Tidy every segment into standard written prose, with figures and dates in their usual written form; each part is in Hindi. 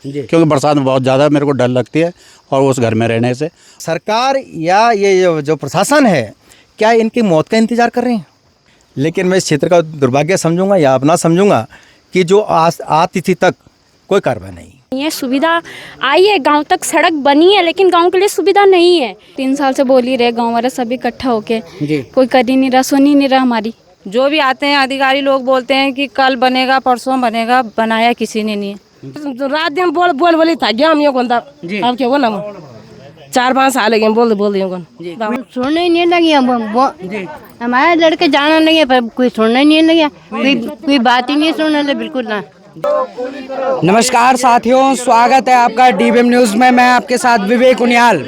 क्योंकि बरसात में बहुत ज़्यादा मेरे को डर लगती है और उस घर में रहने से। सरकार या ये जो प्रशासन है, क्या इनकी मौत का इंतजार कर रहे हैं? लेकिन मैं इस क्षेत्र का दुर्भाग्य समझूंगा या अपना समझूंगा कि जो आतिथ्य तक कोई कार्रवाई नहीं। ये सुविधा आई है, गांव तक सड़क बनी है, लेकिन गांव के लिए सुविधा नहीं है। 3 साल से बोल ही रहे गांव वाले सभी इकट्ठा होके, कोई कर ही नहीं रहा, सुन ही नहीं रहा हमारी। जो भी आते हैं अधिकारी लोग बोलते हैं कि कल बनेगा, परसों बनेगा, बनाया किसी ने नहीं। रात दिन बोल था गया हम ये अब क्या बोला 4-5 साल लगे बोल सुनने ही नहीं लगी। हमारे लड़के जाने लगे पर कोई सुनने नहीं लगे, कोई बात ही नहीं सुनने लगे बिल्कुल ना। नमस्कार साथियों, स्वागत है आपका डीबीएम न्यूज़ में। मैं आपके साथ विवेक उनियाल।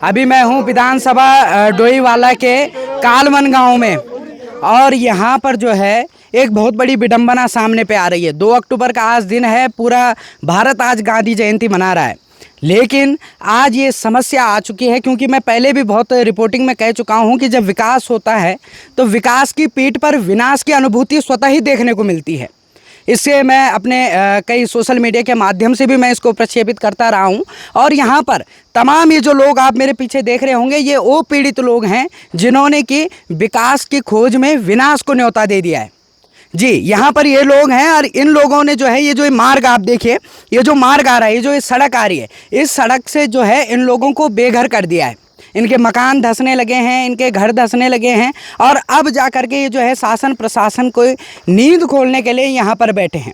अभी मैं हूं विधानसभा डोईवाला के कालवन गांव में और यहां पर जो है एक बहुत बड़ी विडंबना सामने पे आ रही है। 2 अक्टूबर का आज दिन है, पूरा भारत आज गांधी जयंती मना रहा है, लेकिन आज ये समस्या आ चुकी है। क्योंकि मैं पहले भी बहुत रिपोर्टिंग में कह चुका हूं कि जब विकास होता है तो विकास की पीठ पर विनाश की अनुभूति स्वतः ही देखने को मिलती है। इससे मैं अपने कई सोशल मीडिया के माध्यम से भी मैं इसको प्रक्षेपित करता रहा हूं। और यहाँ पर तमाम ये जो लोग आप मेरे पीछे देख रहे होंगे, ये वो पीड़ित लोग हैं जिन्होंने कि विकास की खोज में विनाश को न्योता दे दिया है। जी, यहाँ पर ये लोग हैं और इन लोगों ने जो है ये जो मार्ग आप देखिए, ये जो मार्ग आ रहा है, ये जो ये सड़क आ रही है, इस सड़क से जो है इन लोगों को बेघर कर दिया है। इनके मकान धंसने लगे हैं, इनके घर धंसने लगे हैं और अब जा कर के ये जो है शासन प्रशासन को नींद खोलने के लिए यहाँ पर बैठे हैं।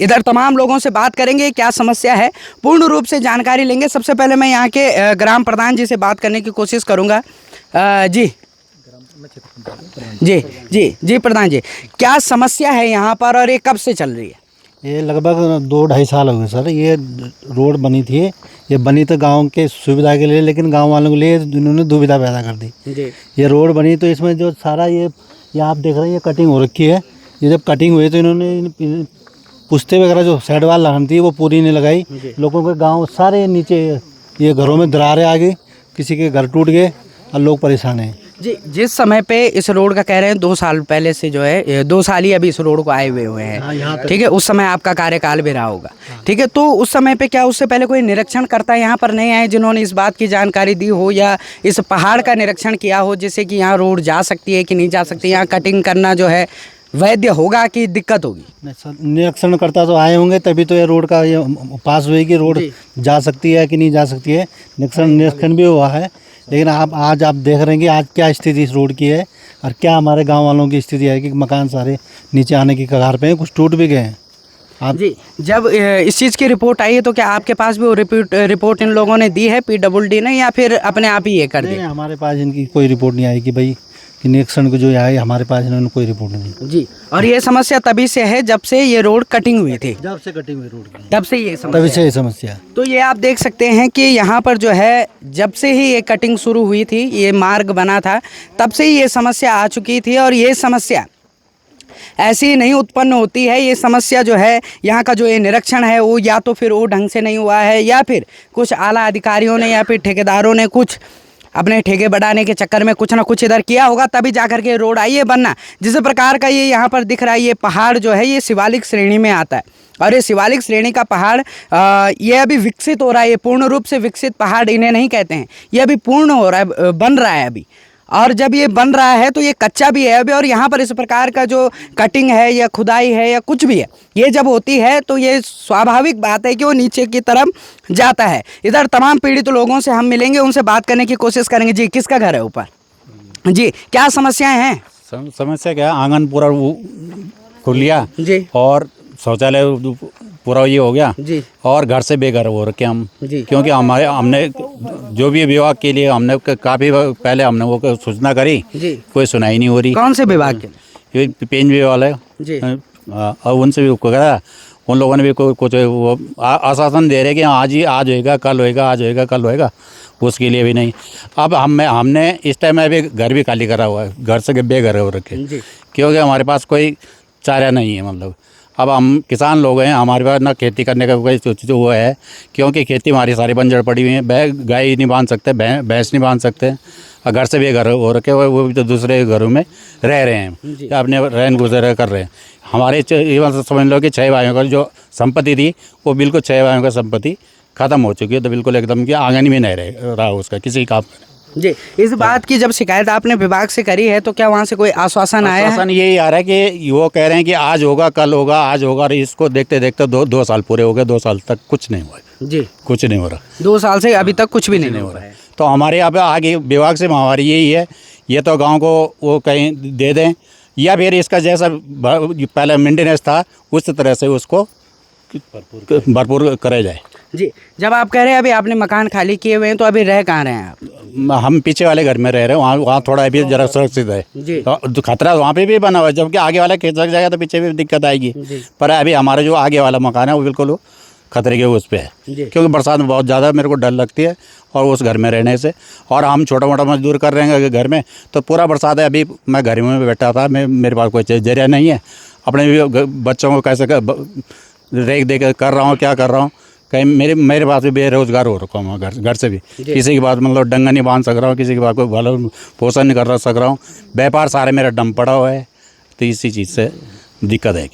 इधर तमाम लोगों से बात करेंगे क्या समस्या है, पूर्ण रूप से जानकारी लेंगे। सबसे पहले मैं यहाँ के ग्राम प्रधान जी से बात करने की कोशिश करूँगा। जी जी जी जी प्रधान जी, क्या समस्या है यहाँ पर और ये कब से चल रही है? ये लगभग 2-2.5 साल हो गए सर। ये रोड बनी थी, ये बनी तो गांव के सुविधा के लिए, लेकिन गांव वालों के लिए इन्होंने दुविधा पैदा कर दी। जी, ये रोड बनी तो इसमें जो सारा ये आप देख रहे हैं, ये कटिंग हो रखी है। ये जब कटिंग हुई तो इन्होंने पुश्ते वगैरह जो साइड वाल लगानी थी वो पूरी नहीं लगाई। लोगों के गाँव सारे नीचे ये घरों में दरारें आ गई, किसी के घर टूट गए और लोग परेशान हैं। जी, जिस समय पे इस रोड का कह रहे हैं 2 साल पहले से जो है 2 साल ही अभी इस रोड को आए हुए हैं, ठीक है। उस समय आपका कार्यकाल भी रहा होगा, ठीक है। तो उस समय पे क्या उससे पहले कोई निरीक्षण करता यहाँ पर नहीं आए जिन्होंने इस बात की जानकारी दी हो या इस पहाड़ का निरीक्षण किया हो, जिससे कि यहाँ रोड जा सकती है कि नहीं जा सकती, यहाँ कटिंग करना जो है वैध होगा कि दिक्कत होगी? निरीक्षण करता तो आए होंगे, तभी तो ये रोड का ये पास हुई कि रोड जा सकती है कि नहीं जा सकती है। निरीक्षण भी हुआ है, लेकिन आज आप देख रहे हैं कि आज क्या स्थिति इस रोड की है और क्या हमारे गांव वालों की स्थिति है कि मकान सारे नीचे आने की कगार पे हैं, कुछ टूट भी गए हैं। आप जी, जब इस चीज़ की रिपोर्ट आई है तो क्या आपके पास भी वो रिपोर्ट इन लोगों ने दी है, PWD ने, या फिर अपने आप ही ये कर दिया? हमारे पास इनकी कोई रिपोर्ट नहीं आई कि भाई कि निरीक्षण को जो आए, हमारे पास इन्होंने कोई रिपोर्ट नहीं। जी, और ये समस्या तभी से है जब से ये रोड कटिंग हुई थी? जब से कटिंग हुई रोड की तब से ये समस्या, तभी से ये समस्या। तो ये आप देख सकते हैं कि यहाँ पर जो है जब से ही ये कटिंग शुरू हुई थी, ये मार्ग बना था, तब से ही ये समस्या आ चुकी थी। और ये समस्या ऐसी नहीं उत्पन्न होती है। ये समस्या जो है यहाँ का जो ये निरीक्षण है वो या तो फिर वो ढंग से नहीं हुआ है, या फिर कुछ आला अधिकारियों ने या फिर ठेकेदारों ने कुछ अपने ठेके बढ़ाने के चक्कर में कुछ ना कुछ इधर किया होगा, तभी जाकर के रोड आई है बनना। जिस प्रकार का ये यहाँ पर दिख रहा है, ये पहाड़ जो है ये शिवालिक श्रेणी में आता है और ये शिवालिक श्रेणी का पहाड़ ये अभी विकसित हो रहा है। ये पूर्ण रूप से विकसित पहाड़ इन्हें नहीं कहते हैं, ये अभी पूर्ण हो रहा है, बन रहा है अभी। और जब ये बन रहा है तो ये कच्चा भी है अभी। और यहाँ पर इस प्रकार का जो कटिंग है या खुदाई है या कुछ भी है, ये जब होती है तो ये स्वाभाविक बात है कि वो नीचे की तरफ जाता है। इधर तमाम पीड़ित लोगों से हम मिलेंगे, उनसे बात करने की कोशिश करेंगे। जी, किसका घर है ऊपर? जी, क्या समस्याएं हैं? समस्या क्या है, आंगन पूरा खुल लिया जी, और शौचालय पूरा ये हो गया जी, और घर से बेघर हो रखे हम जी। क्योंकि हमने जो भी विभाग के लिए हमने काफ़ी पहले हमने वो सूचना करी जी, कोई सुनाई नहीं हो रही। कौन से विभाग के? ये पेंच विभाग वाले जी, और उनसे भी कहा, उन लोगों ने भी कुछ वो आश्वासन दे रहे कि आज होएगा, कल होएगा, आज होएगा, कल होएगा, उसके लिए भी नहीं। अब हमने इस टाइम में अभी घर भी खाली करा हुआ है, घर से बेघर हो रखे, क्योंकि हमारे पास कोई चारा नहीं है। मतलब अब हम किसान लोग हैं, हमारे पास ना खेती करने का कोई वो है, क्योंकि खेती हमारी सारी बंजर पड़ी हुई है। गाय नहीं बांध सकते, भैंस नहीं बांध सकते और घर से भी घर हो रखे, वो भी तो दूसरे घरों में रह रहे हैं, या अपने रहन गुजर कर रहे हैं। हमारे ये समझ लो कि 6 भाइयों का जो संपत्ति थी वो बिल्कुल 6 भाइयों का संपत्ति खत्म हो चुकी है, तो बिल्कुल एकदम कि आंगन में नहीं रहा उसका किसी काम का। जी, इस बात की जब शिकायत आपने विभाग से करी है तो क्या वहाँ से कोई आश्वासन आया है? आश्वासन यही आ रहा है कि वो कह रहे हैं कि आज होगा, कल होगा, आज होगा, और इसको देखते देखते 2 साल पूरे हो गए, 2 साल तक कुछ नहीं हुआ जी, कुछ नहीं हो रहा, 2 साल से अभी तक कुछ भी नहीं हो रहा है। तो हमारे यहाँ पे आगे विभाग से हमारी यही है, ये तो गांव को वो कहीं दे दें, या फिर इसका जैसा पहले मेंटेनेंस था उस तरह से उसको भरपूर कराया जाए। जी, जब आप कह रहे हैं अभी आपने मकान खाली किए हुए हैं तो अभी रह कहाँ रहे हैं आप? हम पीछे वाले घर में रह रहे हैं, वहाँ थोड़ा अभी जरा सुरक्षित है जी। तो खतरा वहाँ पे भी बना हुआ है, जबकि आगे वाला खेत लग जाएगा तो पीछे भी दिक्कत आएगी। पर अभी हमारा जो आगे वाला मकान है वो बिल्कुल खतरे के उस पे है, क्योंकि बरसात में बहुत ज़्यादा मेरे को डर लगती है और उस घर में रहने से, और हम छोटा मोटा मजदूर कर रहे हैं घर में, तो पूरा बरसात है। अभी मैं घर में बैठा था, मेरे पास कोई जरिया नहीं है, अपने बच्चों को कैसे रेख दे कर रहा हूँ, क्या कर रहा हूँ, कहीं मेरे पास भी बेरोजगार हो रखा हूँ, घर से भी किसी की बात मतलब डंगा नहीं बांध सक रहा हूँ, किसी की बात को भला पोषण नहीं कर सक रहा हूँ, व्यापार सारे मेरा डम पड़ा हुआ है, तो इसी चीज़ से दिक्कत है।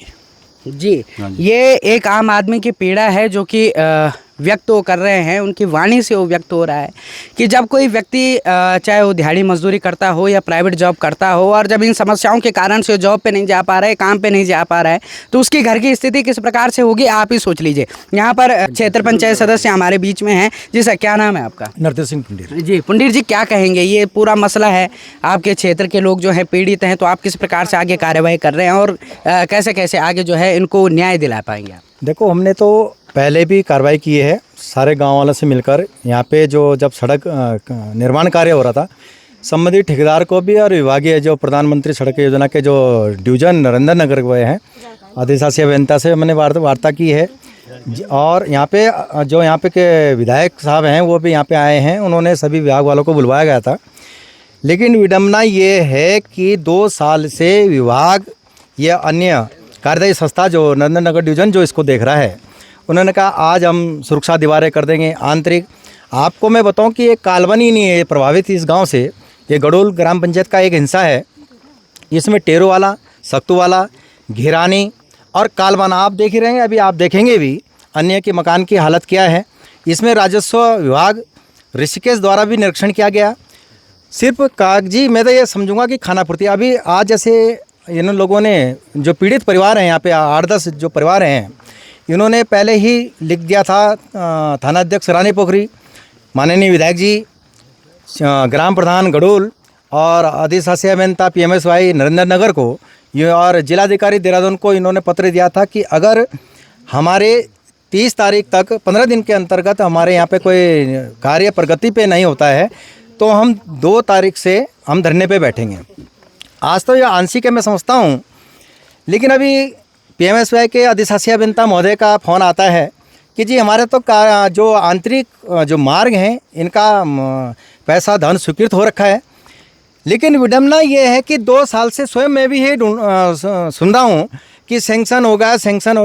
जी, ये एक आम आदमी की पीड़ा है जो कि व्यक्त वो कर रहे हैं, उनकी वाणी से वो व्यक्त हो रहा है कि जब कोई व्यक्ति चाहे वो दिहाड़ी मजदूरी करता हो या प्राइवेट जॉब करता हो, और जब इन समस्याओं के कारण से जॉब पे नहीं जा पा रहा है, काम पे नहीं जा पा रहा है, तो उसकी घर की स्थिति किस प्रकार से होगी आप ही सोच लीजिए। यहाँ पर क्षेत्र पंचायत सदस्य हमारे बीच में हैं। जी सर, क्या नाम है आपका? नरदेव सिंह पुंडीर। जी, पुंडीर जी, क्या कहेंगे? ये पूरा मसला है, आपके क्षेत्र के लोग जो हैं पीड़ित हैं, तो आप किस प्रकार से आगे कार्यवाही कर रहे हैं और कैसे कैसे आगे जो है इनको न्याय दिला पाएंगे आप? देखो, हमने तो पहले भी कार्रवाई की है सारे गांव वालों से मिलकर। यहाँ पे जब सड़क निर्माण कार्य हो रहा था, संबंधित ठेकेदार को भी और विभागीय जो प्रधानमंत्री सड़क योजना के जो डिवीजन नरेंद्र नगर हुए हैं, अधिशासी अभियंता से मैंने वार्ता की है। और यहाँ पे के विधायक साहब हैं वो भी यहाँ पे आए हैं, उन्होंने सभी विभाग वालों को बुलवाया गया था। लेकिन विडम्बना ये है कि 2 साल से विभाग या अन्य कार्यदायी संस्था जो नरेंद्र नगर डिवीजन जो इसको देख रहा है, उन्होंने कहा आज हम सुरक्षा दीवारें कर देंगे आंतरिक। आपको मैं बताऊं कि ये कालवन ही नहीं है प्रभावित इस गांव से, ये गडोल ग्राम पंचायत का एक हिस्सा है। इसमें टेरो वाला, सख्तू वाला, घिरानी और कालवन आप देख ही रहे हैं, अभी आप देखेंगे भी अन्य के मकान की हालत क्या है। इसमें राजस्व विभाग ऋषिकेश द्वारा भी निरीक्षण किया गया। सिर्फ कागजी मैं तो ये समझूंगा कि खानापूर्ति अभी आज जैसे इन लोगों ने जो पीड़ित परिवार हैं यहाँ पे 8-10 जो परिवार हैं, इन्होंने पहले ही लिख दिया था थाना अध्यक्ष रानी पोखरी, माननीय विधायक जी, ग्राम प्रधान गडोल और अधिशासी अभियंता PMSY नरेंद्र नगर को ये और जिलाधिकारी देहरादून को इन्होंने पत्र दिया था कि अगर हमारे 30 तारीख तक 15 दिन के अंतर्गत हमारे यहाँ पे कोई कार्य प्रगति पे नहीं होता है तो हम 2 तारीख से हम धरने पे बैठेंगे। आज तो ये आंशिक है मैं समझता हूँ, लेकिन अभी PMSY के अधिशासी अभियंता महोदय का फ़ोन आता है कि जी हमारे तो जो आंतरिक जो मार्ग हैं इनका पैसा धन स्वीकृत हो रखा है। लेकिन विडम्बना ये है कि 2 साल से स्वयं मैं भी ये सुन रहा हूँ कि सेंक्शन हो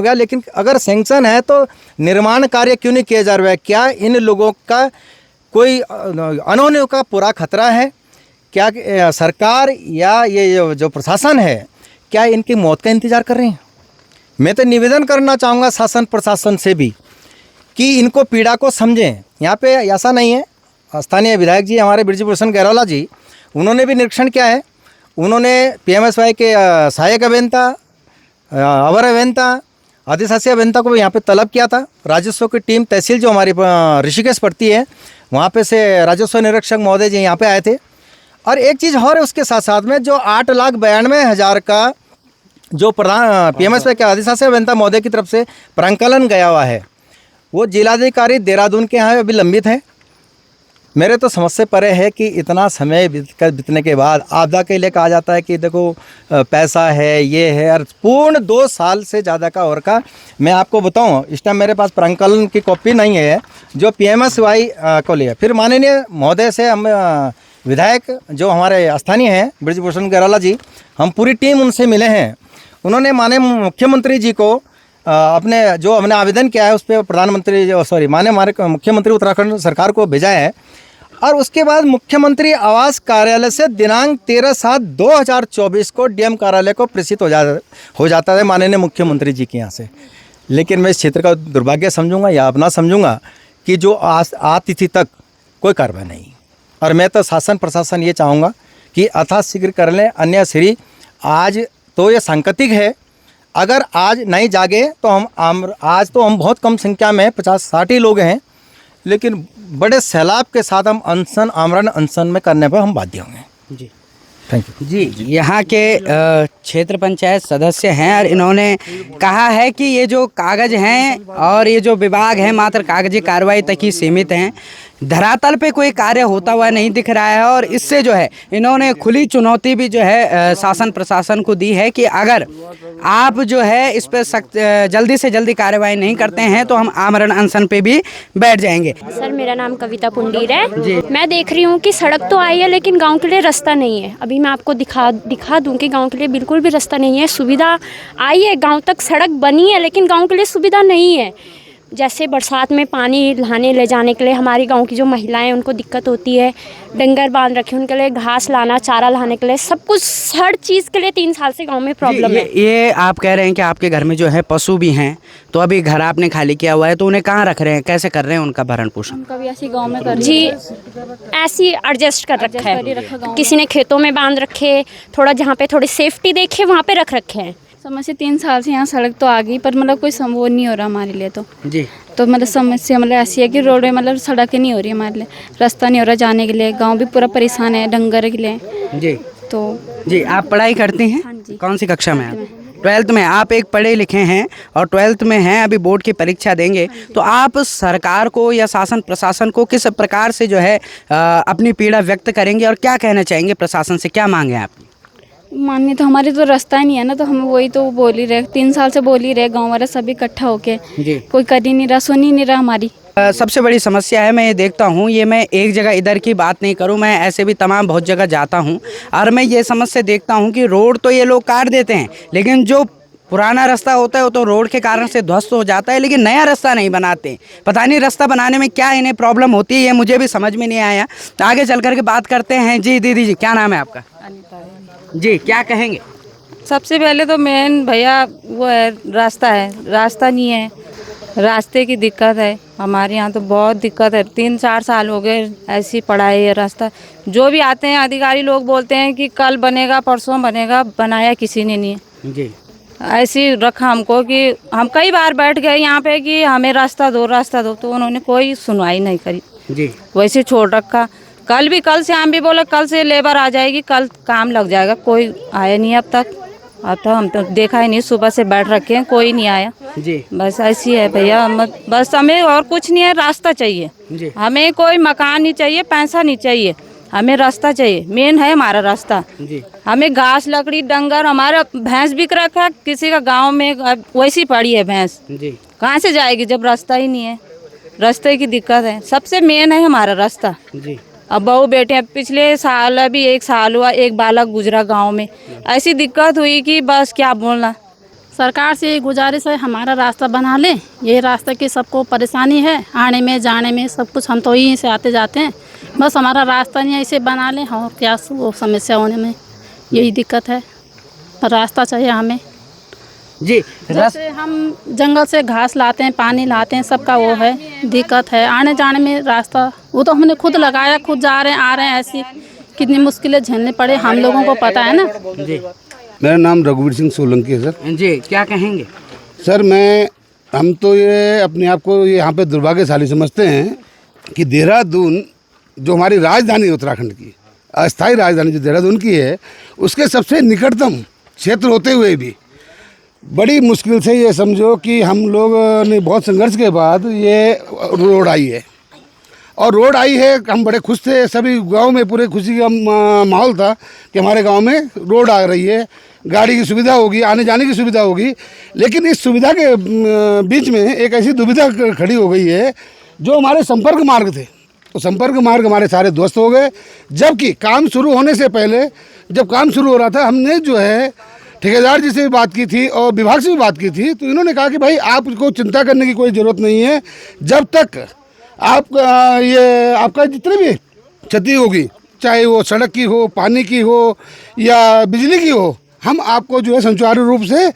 गया, लेकिन अगर सेंक्शन है तो निर्माण कार्य क्यों नहीं किया जा रहा है? क्या इन लोगों का कोई अनहोनी का पूरा खतरा है? क्या सरकार या ये जो प्रशासन है क्या इनकी मौत का इंतज़ार कर रहे हैं? मैं तो निवेदन करना चाहूँगा शासन प्रशासन से भी कि इनको पीड़ा को समझें। यहाँ पे ऐसा नहीं है, स्थानीय विधायक जी हमारे ब्रिजभूषण गैरोला जी, उन्होंने भी निरीक्षण किया है। उन्होंने PMSY के सहायक अभियंता, अवर अभियंता, अधिशासी अभियंता को भी यहाँ पे तलब किया था। राजस्व की टीम तहसील जो हमारी ऋषिकेश पड़ती है वहाँ पे से राजस्व निरीक्षक महोदय जी यहाँ पे आए थे। और एक चीज़ और है उसके साथ साथ में, जो 8,92,000 का जो प्रधान PMSY के अधिशासी अभियंता महोदय की तरफ से प्रांकलन गया हुआ है, वो जिलाधिकारी देहरादून के यहाँ अभी लंबित है। मेरे तो समझ से परे है कि इतना समय बीतने के बाद आपदा के लिए कहा जाता है कि देखो पैसा है, ये है, और पूर्ण 2 साल से ज़्यादा का और का। मैं आपको बताऊं, इस टाइम मेरे पास प्रांकलन की कॉपी नहीं है जो PMSY को लिया। फिर माननीय महोदय से हम विधायक जो हमारे स्थानीय हैं ब्रिजभूषण गैरोला जी, हम पूरी टीम उनसे मिले हैं। उन्होंने माननीय मुख्यमंत्री जी को अपने जो हमने आवेदन किया है उस पर माननीय हमारे मुख्यमंत्री उत्तराखंड सरकार को भेजा है। और उसके बाद मुख्यमंत्री आवास कार्यालय से दिनांक 13/7/2024 को डीएम कार्यालय को प्रेषित हो जाता है माननीय मुख्यमंत्री जी के यहाँ से। लेकिन मैं इस क्षेत्र का दुर्भाग्य समझूंगा या अपना समझूंगा कि जो आज तिथि तक कोई कार्रवाई नहीं। और मैं तो शासन प्रशासन ये चाहूँगा कि अथाशीघ्र कर लें, अन्य श्री आज तो ये सांकेतिक है, अगर आज नहीं जागे तो आज तो हम बहुत कम संख्या में 50-60 ही लोग हैं, लेकिन बड़े सैलाब के साथ हम आमरण अनशन में करने पर हम बाध्य होंगे। जी थैंक यू। जी, यहाँ के क्षेत्र पंचायत सदस्य हैं और इन्होंने कहा है कि ये जो कागज़ हैं और ये जो विभाग है मात्र कागजी कार्रवाई तक ही सीमित हैं, धरातल पे कोई कार्य होता हुआ नहीं दिख रहा है। और इससे जो है इन्होंने खुली चुनौती भी जो है शासन प्रशासन को दी है कि अगर आप जो है इस पर सख्त जल्दी से जल्दी कार्रवाई नहीं करते हैं तो हम आमरण अनशन पे भी बैठ जाएंगे। सर मेरा नाम कविता पुंडीर है। मैं देख रही हूँ कि सड़क तो आई है लेकिन गांव के लिए रास्ता नहीं है। अभी मैं आपको दिखा दूँ कि गांव के लिए बिल्कुल भी रास्ता नहीं है। सुविधा आई है, गांव तक सड़क बनी है लेकिन गांव के लिए सुविधा नहीं है। जैसे बरसात में पानी लाने ले जाने के लिए हमारी गांव की जो महिलाएं उनको दिक्कत होती है, डंगर बांध रखे उनके लिए घास लाना, चारा लाने के लिए, सब कुछ हर चीज़ के लिए 3 साल से गांव में प्रॉब्लम है। ये आप कह रहे हैं कि आपके घर में जो है पशु भी हैं, तो अभी घर आपने खाली किया हुआ है, तो उन्हें कहाँ रख रहे हैं, कैसे कर रहे हैं उनका भरण पोषण? उनका भी ऐसी गाँव में कर जी ऐसी एडजस्ट कर रखा है। किसी ने खेतों में बांध रखे, थोड़ा जहाँ पे थोड़ी सेफ्टी देखे वहाँ पे रख रखे हैं। समस्या 3 साल से यहाँ सड़क तो आ गई पर मतलब कोई वो नहीं हो रहा हमारे लिए जी। तो मतलब समस्या मतलब ऐसी है कि रोड में मतलब सड़क नहीं हो रही हमारे लिए, रास्ता नहीं हो रहा जाने के लिए, गांव भी पूरा परेशान है डंगर के लिए। जी तो जी, आप पढ़ाई करती हैं? हाँ जी। कौन सी कक्षा में आप? 12th में। आप एक पढ़े लिखे हैं और 12th में हैं, अभी बोर्ड की परीक्षा देंगे, तो आप सरकार को या शासन प्रशासन को किस प्रकार से जो है अपनी पीड़ा व्यक्त करेंगे और क्या कहना चाहेंगे प्रशासन से, क्या मांगे आप? मानने तो हमारे तो रास्ता ही नहीं है ना, तो हम वही तो बोल ही रहे, 3 साल से बोल ही रहे, गाँव वाले सभी इकट्ठा होके, कोई कर ही नहीं रहा, सुन ही नहीं रहा हमारी। सबसे बड़ी समस्या है, मैं ये देखता हूँ, ये मैं एक जगह इधर की बात नहीं करूँ, मैं ऐसे भी तमाम बहुत जगह जाता हूँ और मैं ये समस्या देखता हूँ कि रोड तो ये लोग काट देते हैं लेकिन जो पुराना रास्ता होता है वो तो रोड के कारण से ध्वस्त हो जाता है, लेकिन नया रास्ता नहीं बनाते। पता नहीं रास्ता बनाने में क्या इन्हें प्रॉब्लम होती है, ये मुझे भी समझ में नहीं आया। तो आगे चल कर के बात करते हैं। जी दीदी जी, क्या नाम है आपका? जी, क्या कहेंगे? सबसे पहले तो मेन भैया वो है रास्ता नहीं है, रास्ते की दिक्कत है। हमारे यहाँ तो बहुत दिक्कत है, 3-4 साल हो गए ऐसी पढ़ाई है। रास्ता जो भी आते हैं अधिकारी लोग बोलते हैं कि कल बनेगा परसों बनेगा, बनाया किसी ने नहीं है। जी, ऐसी रखा हमको कि हम कई बार बैठ गए यहाँ पे कि हमें रास्ता दो, तो उन्होंने कोई सुनवाई नहीं करी। जी, वैसे छोड़ रखा। कल से हम भी बोले कल से लेबर आ जाएगी, कल काम लग जाएगा, कोई आया नहीं अब तक। हम तो देखा ही नहीं, सुबह से बैठ रखे हैं, कोई नहीं आया। जी, बस ऐसी है भैया, बस हमें और कुछ नहीं है, रास्ता चाहिए। जी, हमें कोई मकान नहीं चाहिए, पैसा नहीं चाहिए, हमें रास्ता चाहिए। मेन है हमारा रास्ता। जी, हमें घास लकड़ी डंगर, हमारा भैंस बिक रखा है किसी का गांव में, वैसी पड़ी है भैंस, जी, कहाँ से जाएगी जब रास्ता ही नहीं है। रास्ते की दिक्कत है, सबसे मेन है हमारा रास्ता। जी। अब बहू बेटे हैं, पिछले साल अभी 1 साल हुआ, एक बालक गुजरा गांव में, ऐसी दिक्कत हुई कि बस क्या बोलना। सरकार से ये गुजारिश है हमारा रास्ता बना ले, ये रास्ते की सबको परेशानी है, आने में जाने में सब कुछ, हम तो यहीं से आते जाते हैं, बस हमारा रास्ता नहीं है, इसे बना लें। और क्या वो समस्या होने में यही दिक्कत है, रास्ता चाहिए हमें। जी, जैसे हम जंगल से घास लाते हैं, पानी लाते हैं, सबका वो है दिक्कत है, आने जाने में रास्ता वो तो हमने खुद लगाया, खुद जा रहे हैं आ रहे हैं, ऐसी कितनी मुश्किलें झेलने पड़े हम लोगों को पता है ना। जी, मेरा नाम रघुवीर सिंह सोलंकी है सर। जी, क्या कहेंगे? सर हम तो ये अपने आप को यहाँ पे दुर्भाग्यशाली समझते हैं कि देहरादून जो हमारी राजधानी है उत्तराखंड की, अस्थायी राजधानी जो देहरादून की है, उसके सबसे निकटतम क्षेत्र होते हुए भी बड़ी मुश्किल से ये समझो कि हम लोग ने बहुत संघर्ष के बाद ये रोड आई है। और रोड आई है, हम बड़े खुश थे, सभी गांव में पूरे खुशी का माहौल था कि हमारे गांव में रोड आ रही है, गाड़ी की सुविधा होगी, आने जाने की सुविधा होगी। लेकिन इस सुविधा के बीच में एक ऐसी दुविधा खड़ी हो गई है, जो हमारे संपर्क मार्ग थे, तो संपर्क मार्ग हमारे सारे ध्वस्त हो गए। जबकि काम शुरू होने से पहले, जब काम शुरू हो रहा था, हमने जो है ठेकेदार जी से भी बात की थी और विभाग से भी बात की थी, तो इन्होंने कहा कि भाई आपको चिंता करने की कोई ज़रूरत नहीं है, जब तक आप ये आपका जितने भी क्षति होगी, चाहे वो सड़क की हो, पानी की हो या बिजली की हो, हम आपको जो है सुचारू रूप से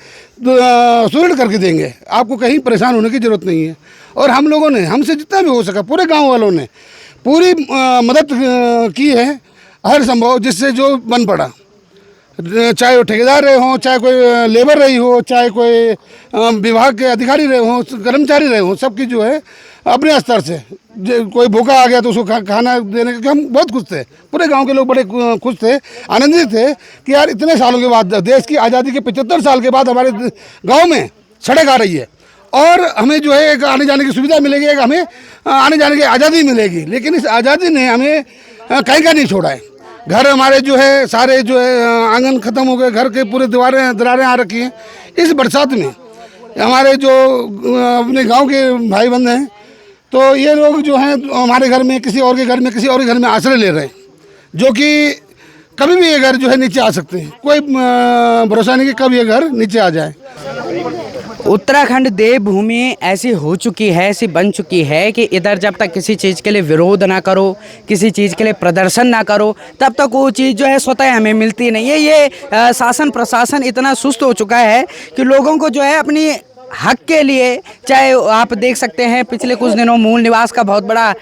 सुदृढ़ करके देंगे। आपको कहीं परेशान होने की ज़रूरत नहीं है। और हम लोगों ने, हमसे जितना भी हो सका, पूरे गांव वालों ने पूरी मदद की है हर संभव, जिससे जो बन पड़ा, चाहे वो ठेकेदार रहे हों, चाहे कोई लेबर रही हो, चाहे कोई विभाग के अधिकारी रहे हों, कर्मचारी रहे हों, सबकी जो है अपने स्तर से, कोई भूखा आ गया तो उसको खाना देने के, हम बहुत खुश थे। पूरे गांव के लोग बड़े खुश थे, आनंदित थे कि यार इतने सालों के बाद, देश की आज़ादी के 75 साल के बाद हमारे गांव में सड़क आ रही है और हमें जो है एक आने जाने की सुविधा मिलेगी, एक हमें आने जाने की आज़ादी मिलेगी। लेकिन इस आज़ादी ने हमें कहीं का नहीं छोड़ा है। घर हमारे जो है सारे जो है आंगन ख़त्म हो गए, घर के पूरे दरारें आ रखी हैं। इस बरसात में हमारे जो अपने गांव के भाई बंद हैं, तो ये लोग जो हैं हमारे घर में, किसी और के घर में, किसी और के घर में आश्रय ले रहे हैं, जो कि कभी भी ये घर जो है नीचे आ सकते हैं। कोई भरोसा नहीं कि कब ये घर नीचे आ जाए। उत्तराखंड देवभूमि ऐसी हो चुकी है, ऐसी बन चुकी है कि इधर जब तक किसी चीज़ के लिए विरोध ना करो, किसी चीज़ के लिए प्रदर्शन ना करो, तब तक वो चीज़ जो है स्वतः हमें मिलती नहीं है। ये शासन प्रशासन इतना सुस्त हो चुका है कि लोगों को जो है अपनी हक के लिए, चाहे आप देख सकते हैं पिछले कुछ दिनों मूल निवास का बहुत बड़ा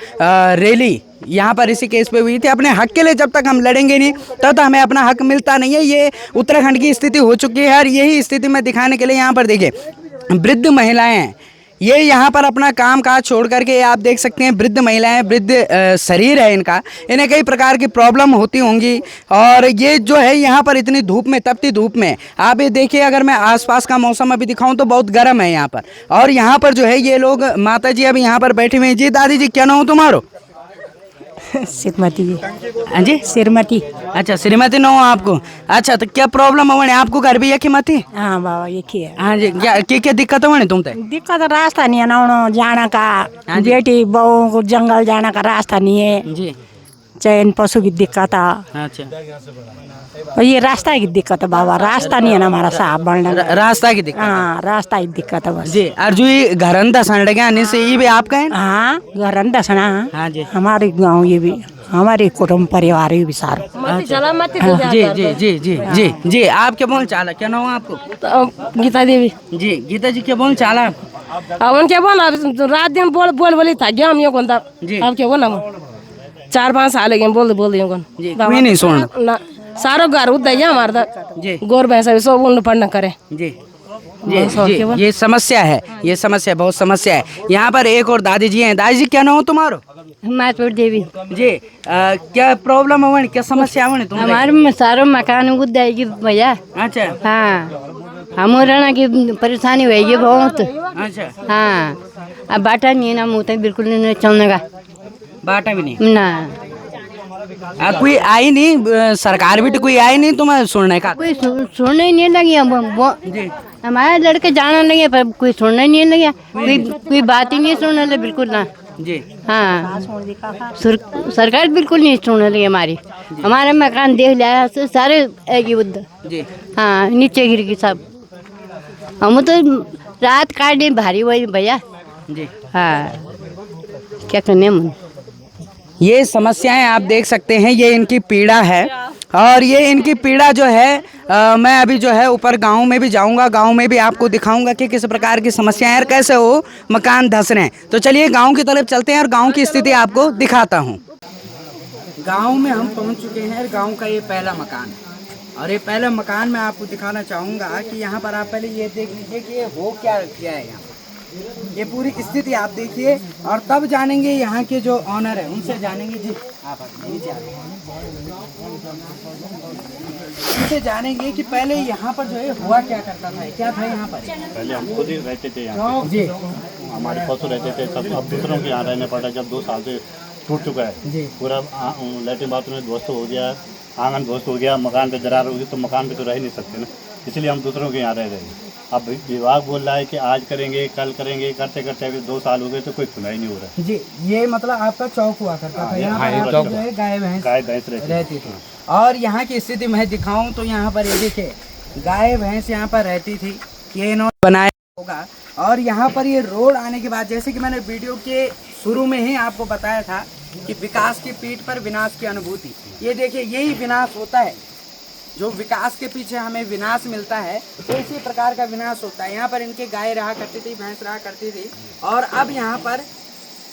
रैली यहाँ पर इसी केस पे हुई थी। अपने हक के लिए जब तक हम लड़ेंगे नहीं तब तक हमें अपना हक मिलता नहीं है। ये उत्तराखंड की स्थिति हो चुकी है और यही स्थिति में दिखाने के लिए यहाँ पर देखिए वृद्ध महिलाएं, ये यहाँ पर अपना काम काज छोड़ करके, आप देख सकते हैं वृद्ध महिलाएं, वृद्ध शरीर है इनका, इन्हें कई प्रकार की प्रॉब्लम होती होंगी। और ये जो है यहाँ पर इतनी धूप में, तपती धूप में, आप ये देखिए, अगर मैं आसपास का मौसम अभी दिखाऊं तो बहुत गर्म है यहाँ पर। और यहाँ पर जो है ये लोग, माता जी अभी यहाँ पर बैठी हुई हैं। जी दादी जी, क्या नाम हो तुम्हारो? श्रीमती जी। हाँ जी, श्रीमती। अच्छा, श्रीमती नो आपको। अच्छा, तो क्या प्रॉब्लम है आपको? घर भी एक ही मती? हाँ बाबा, एक ही है। हाँ जी, क्या दिक्कत है तुम ते? दिक्कत रास्ता नहीं है ना जाने का, बेटी बहू को जंगल जाने का रास्ता नहीं है जी। चैन पशु की दिक्कत है। अच्छा, और ये रास्ता की दिक्कत है बाबा, रास्ता नहीं है ना हमारा साहब बढ़ने का। रास्ता की दिक्कत? हाँ, रास्ता की दिक्कत है बस जी। और जो ये घर दसन लगे से ये भी आपका है? हाँ, घर दसना। हाँ जी, हमारे गाँव ये भी, हमारे कुटुम्ब परिवार भी सारे। जी जी जी जी जी जी। आप क्या बोल चाला? क्या नाम है आपको? गीता देवी जी। गीता जी, क्या बोल चाला? अब क्या बोला, रात दिन बोली था क्या हम ये कौन था जी। अब क्या बोला, 4-5 साल गए बोल कौन कोई नहीं सुन ना, सारो घर उदा गया हमारा जी। गोर भैंसा भी सब उन पढ़ना करे जी जी जी। ये समस्या है, ये समस्या बहुत समस्या है। यहाँ पर एक और दादी जी हैं। दादी जी, क्या नाम हो तुम्हारो? मातपुर देवी जी। क्या प्रॉब्लम है, क्या समस्या है तुम? हमारे सारो मकान उदाएगी भैया। अच्छा। हाँ, हम रहना की परेशानी होगी बहुत। अच्छा। हाँ, अब बाटा नहीं है ना, मुँह बिल्कुल नहीं चलने का, बाटा भी नहीं ना। कोई आई नहीं, सरकार भी तो कोई आई नहीं तुम्हें सुनने का? कोई सुनने ही नहीं लगी। जी। हमारे लड़के जाने लगे पर कोई सुनने नहीं लगे, कोई बात ही नहीं सुनने लगे बिल्कुल ना जी। हाँ, सरकार बिल्कुल नहीं सुनने लगी हमारी। हमारे मकान देख लिया सारे एक बुद्ध जी। हाँ, नीचे गिर गई सब। हम तो रात काटे भारी हुई भैया जी। हाँ, क्या करने हम। ये समस्याएं आप देख सकते हैं, ये इनकी पीड़ा है। और ये इनकी पीड़ा जो है मैं अभी जो है ऊपर गांव में भी जाऊंगा, गांव में भी आपको दिखाऊंगा कि किस प्रकार की समस्याएं और कैसे वो मकान धंस रहे हैं। तो चलिए गांव की तरफ चलते हैं और गांव की स्थिति आपको दिखाता हूं। गांव में हम पहुंच चुके हैं। गांव का ये पहला मकान है और ये पहला मकान मैं आपको दिखाना चाहूँगा कि यहाँ पर आप पहले ये देख लीजिए कि ये हो क्या किया है। यहाँ ये पूरी स्थिति आप देखिए और तब जानेंगे यहाँ के जो ऑनर है उनसे जानेंगे। जी, आप नीचे उनसे जानेंगे कि पहले यहाँ पर जो है हुआ क्या करता था, क्या था यहाँ पर? पहले हम खुद ही रहते थे यहाँ जी। हमारे पशु रहते थे, सब अब दूसरों के यहाँ रहने पड़ा। जब 2 साल से टूट चुका है जी। पूरा, लैट्रिन बाथरूम ध्वस्त हो गया, आंगन ध्वस्त हो गया, मकान पे दरार हो गई, तो मकान पे तो रह नहीं सकते ना, इसलिए हम दूसरों के यहाँ रह रहे हैं। अब विभाग बोल रहा है कि आज करेंगे, कल करेंगे, करते करते अभी 2 साल हो गए तो कोई सुनाई नहीं हो रहा है। जी। ये मतलब आपका चौक हुआ करता था, यहाँ पर जो है गाय भैंस रहती थी। और यहाँ की स्थिति मैं दिखाऊं तो यहाँ पर ये देखिए गाय भैंस यहाँ पर रहती थी, ये इन्होंने बनाया होगा। और यहाँ पर ये रोड आने के बाद, जैसे कि मैंने वीडियो के शुरू में ही आपको बताया था कि विकास की पीठ पर विनाश की अनुभूति। ये देखिए, यही विनाश होता है, जो विकास के पीछे हमें विनाश मिलता है तो इसी प्रकार का विनाश होता है। यहाँ पर इनके गाय रहा करती थी, भैंस रहा करती थी, और अब यहाँ पर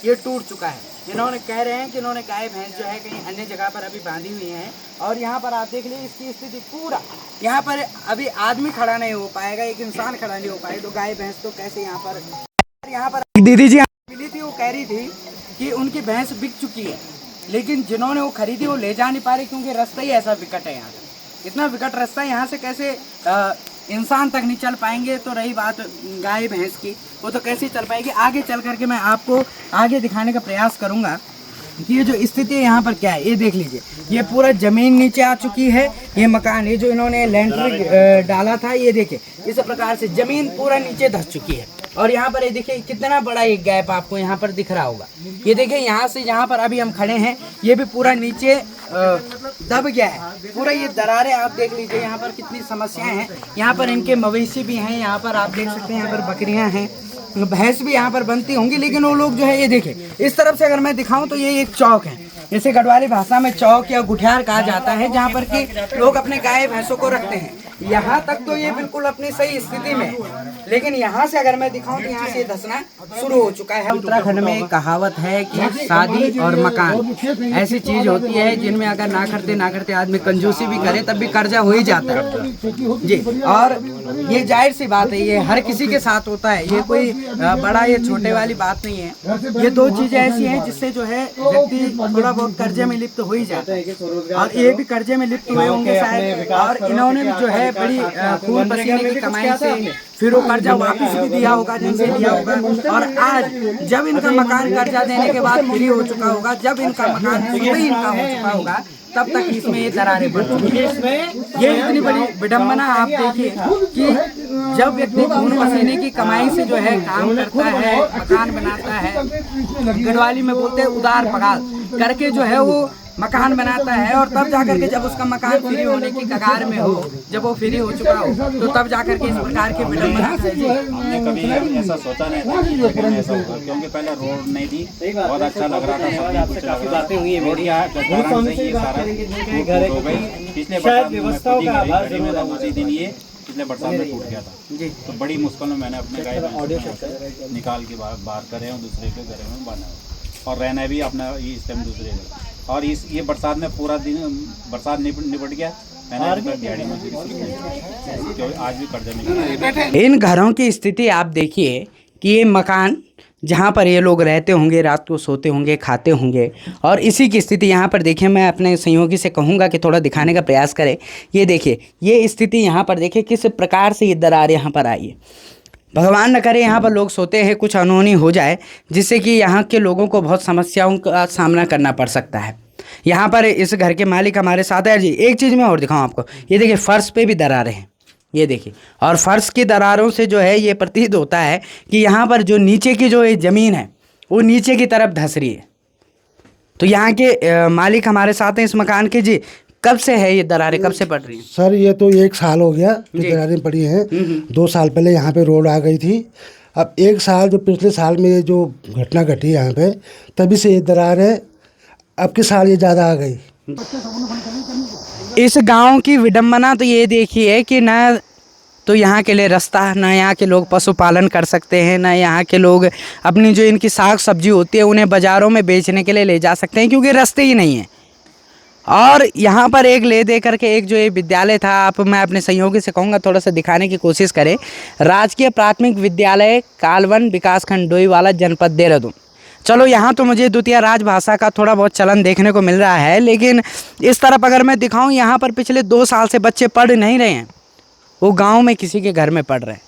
ये टूट चुका है। इन्होंने कह रहे हैं कि इन्होंने गाय भैंस जो है कहीं अन्य जगह पर अभी बांधी हुई हैं, और यहाँ पर आप देख लीजिए इसकी स्थिति पूरा, यहाँ पर अभी आदमी खड़ा नहीं हो पाएगा, एक इंसान खड़ा नहीं हो पाएगा, तो गाय भैंस तो कैसे यहाँ पर दीदी जी मिली थी, वो कह रही थी कि उनकी भैंस बिक चुकी है, लेकिन जिन्होंने वो खरीदी वो ले जा नहीं पा रहे क्योंकि रास्ता ही ऐसा विकट है। यहाँ का इतना विकट रास्ता है, यहाँ से कैसे इंसान तक नहीं चल पाएंगे। तो रही बात गाय भैंस की, वो तो कैसे चल पाएगी। आगे चल करके मैं आपको आगे दिखाने का प्रयास करूँगा कि ये जो स्थिति है यहाँ पर क्या है। ये देख लीजिए, ये पूरा ज़मीन नीचे आ चुकी है, ये मकान, ये जो इन्होंने लेंटर डाला था, ये देखिए इस प्रकार से ज़मीन पूरा नीचे धंस चुकी है। और यहाँ पर ये देखिए कितना बड़ा एक गैप आपको यहाँ पर दिख रहा होगा। ये देखिए यहाँ से जहाँ पर अभी हम खड़े हैं, ये भी पूरा नीचे दब गया है, पूरा ये दरारें आप देख लीजिए। यहाँ पर कितनी समस्याएं हैं। यहाँ पर इनके मवेशी भी हैं, यहाँ पर आप देख सकते हैं, यहाँ पर बकरियाँ हैं, भैंस भी यहाँ पर बनती होंगी, लेकिन वो लोग जो है, ये देखिए इस तरफ से अगर मैं दिखाऊं तो ये एक चौक है, इसे गढ़वाली भाषा में चौक या गुठियार कहा जाता है, जहाँ पर कि लोग अपने गाय भैंसों को रखते हैं। यहाँ तक तो ये बिल्कुल अपनी सही स्थिति में, लेकिन यहाँ से अगर मैं दिखाऊं तो यहाँ से धंसना शुरू हो चुका है। उत्तराखंड में एक कहावत है कि शादी और मकान ऐसी चीज होती है जिनमें अगर ना करते आदमी कंजूसी भी करे तब भी कर्जा हो ही जाता है जी। और ये जाहिर सी बात है, ये हर किसी के साथ होता है, ये कोई बड़ा या छोटे वाली बात नहीं है। ये दो चीजें ऐसी हैं जिससे जो है व्यक्ति थोड़ा बहुत कर्जे में लिप्त हो ही जाता है, और ये भी कर्जे में लिप्त हुए होंगे शायद, और इन्होंने भी जो है बड़ी खून पसीने की कमाई से फिर वो कर्जा वापस भी दिया होगा जिनसे लिया होगा। और आज जब इनका मकान कर्जा देने के बाद फ्री हो चुका होगा, जब इनका मकान खुद ही इनका हो चुका होगा, तब तक इसमें ये दरारें बढ़ चुकी है। ये इतनी बड़ी विडम्बना आप देखिए कि जब व्यक्ति खून पसीने की कमाई से जो है काम करता है, मकान बनाता है, गढ़वाली में बोलते हैं उदार पगाल करके जो है वो मकान बनाता है, और तब जाकर के जब उसका मकान फ्री होने की कगार में हो, जब वो फ्री हो चुका हो, तो तब जाकर के इस प्रकार की विडम्बना। हमने कभी ऐसा सोचा नहीं था कि ऐसा होगा, क्योंकि पहले रोड नहीं थी, बहुत अच्छा लग रहा था, सब काफी बातें हुई है मेरी पिछले बरसात उसी दिन ये पिछले बरसात में टूट गया था। तो बड़ी मुश्किल में मैंने अपने गाय निकाल के बाहर करे और दूसरे के घर में बांधा, और रहना भी अपना इस टाइम दूसरे घर। और ये बरसात में पूरा दिन बरसात निपट गया, आज भी कर्जा नहीं। इन घरों की स्थिति आप देखिए कि ये मकान जहाँ पर ये लोग रहते होंगे, रात को सोते होंगे, खाते होंगे, और इसी की स्थिति यहाँ पर देखिए। मैं अपने सहयोगी से कहूँगा कि थोड़ा दिखाने का प्रयास करें। ये देखिए, ये स्थिति यहाँ पर देखिए किस प्रकार से ये दरार यहाँ पर आई है। भगवान न करे यहाँ पर लोग सोते हैं कुछ अनहोनी हो जाए, जिससे कि यहाँ के लोगों को बहुत समस्याओं का सामना करना पड़ सकता है। यहाँ पर इस घर के मालिक हमारे साथ है जी। एक चीज़ मैं और दिखाऊँ आपको, ये देखिए फर्श पे भी दरारें हैं, ये देखिए, और फर्श की दरारों से जो है ये प्रतीत होता है कि यहाँ पर जो नीचे की जो ज़मीन है वो नीचे की तरफ धंस रही है। तो यहाँ के मालिक हमारे साथ हैं इस मकान के जी। कब से है ये दरारें, कब से पड़ रही हैं? सर ये तो 1 साल हो गया जो दरारें पड़ी हैं। 2 साल पहले यहाँ पे रोड आ गई थी। अब 1 साल जो पिछले साल में जो घटना घटी यहाँ पे, तभी से ये दरार है। अब के साल ये ज़्यादा आ गई। इस गांव की विडंबना तो ये देखिए कि ना तो यहाँ के लिए रास्ता, ना यहाँ के लोग पशुपालन कर सकते हैं, ना यहाँ के लोग अपनी जो इनकी साग सब्जी होती है उन्हें बाज़ारों में बेचने के लिए ले जा सकते हैं, क्योंकि रास्ते ही नहीं हैं। और यहाँ पर एक ले दे करके एक जो ये विद्यालय था, आप मैं अपने सहयोगी से कहूँगा थोड़ा सा दिखाने की कोशिश करें। राजकीय प्राथमिक विद्यालय कालवन विकासखंड डोईवाला जनपद देहरादून। चलो यहाँ तो मुझे द्वितीय राजभाषा का थोड़ा बहुत चलन देखने को मिल रहा है, लेकिन इस तरफ अगर मैं दिखाऊँ, यहाँ पर पिछले 2 साल से बच्चे पढ़ नहीं रहे हैं, वो गाँव में किसी के घर में पढ़ रहे हैं।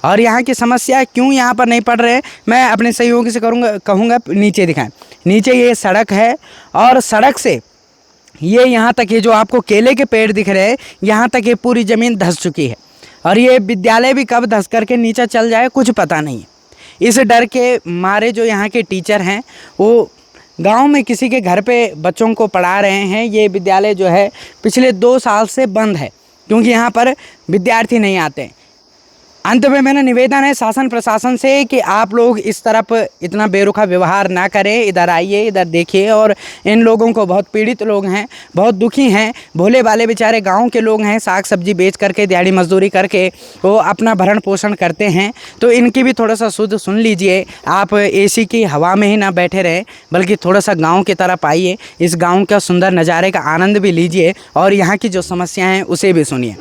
और यहाँ की समस्या क्यों यहाँ पर नहीं पढ़ रहे, मैं अपने सहयोगी से कहूँगा नीचे दिखाएँ। नीचे ये सड़क है, और सड़क से ये यहाँ तक ये जो आपको केले के पेड़ दिख रहे हैं, यहाँ तक ये पूरी ज़मीन धंस चुकी है। और ये विद्यालय भी कब धंस करके नीचे चल जाए कुछ पता नहीं है। इस डर के मारे जो यहाँ के टीचर हैं वो गांव में किसी के घर पे बच्चों को पढ़ा रहे हैं। ये विद्यालय जो है पिछले 2 साल से बंद है, क्योंकि यहाँ पर विद्यार्थी नहीं आते हैं। अंत में मेरा निवेदन है शासन प्रशासन से कि आप लोग इस तरफ इतना बेरुखा व्यवहार ना करें, इधर आइए, इधर देखिए। और इन लोगों को, बहुत पीड़ित लोग हैं, बहुत दुखी हैं, भोले वाले बेचारे गांव के लोग हैं, साग सब्जी बेच करके, दिहाड़ी मजदूरी करके वो अपना भरण पोषण करते हैं। तो इनकी भी थोड़ा सा शुद्ध सुन लीजिए। आप एसी की हवा में ही ना बैठे रहें, बल्कि थोड़ा सा गाँव की तरफ आइए, इस गाँव का सुंदर नज़ारे का आनंद भी लीजिए और यहाँ की जो समस्याएँ हैं उसे भी सुनिए।